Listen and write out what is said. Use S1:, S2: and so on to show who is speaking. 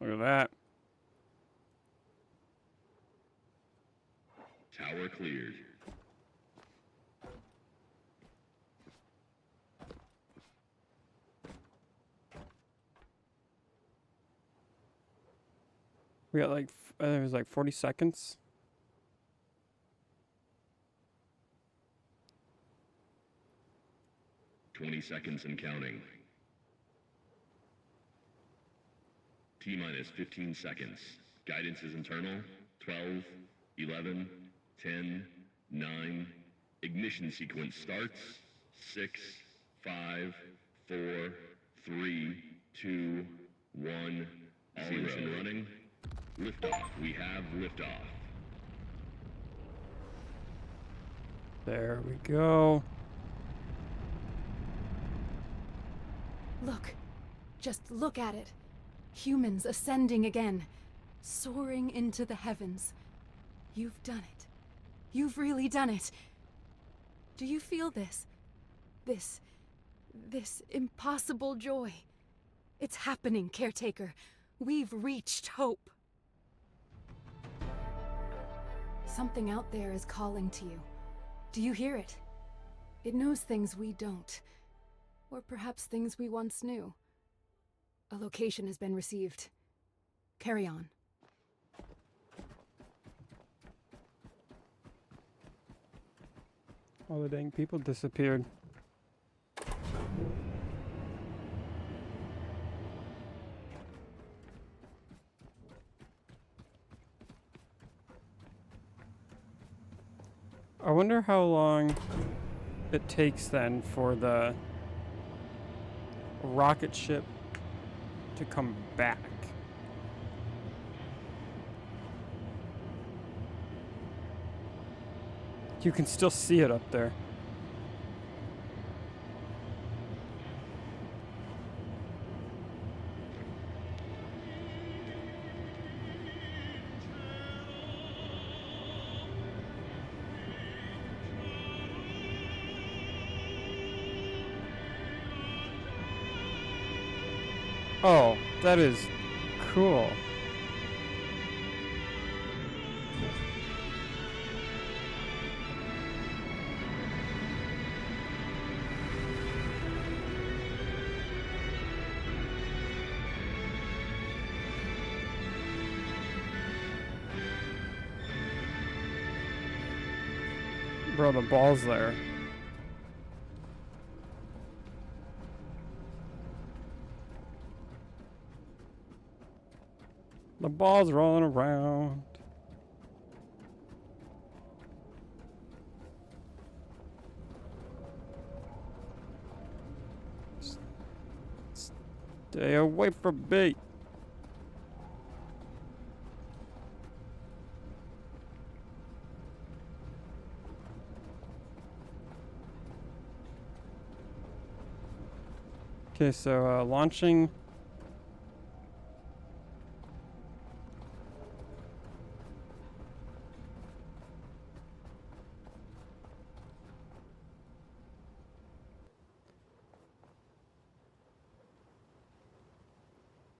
S1: Look at that.
S2: Tower cleared.
S1: We got like, it was like 40 seconds.
S2: "20 seconds and counting. T-minus 15 seconds. Guidance is internal. 12, 11, 10, 9. Ignition sequence starts. 6, 5, 4, 3, 2, 1. All engine running. Liftoff. We have liftoff.
S1: There we go.
S3: Look. Just look at it. Humans ascending again. Soaring into the heavens. You've done it. You've really done it. Do you feel this? This impossible joy. It's happening, Caretaker. We've reached hope. Something out there is calling to you. Do you hear it? It knows things we don't. Or perhaps things we once knew. A location has been received. Carry on.
S1: All the dang people disappeared. I wonder how long it takes then for the rocket ship to come back. You can still see it up there. Oh, that is cool. Bro, the ball's there. The ball's rolling around. Stay away from me. Okay, so launching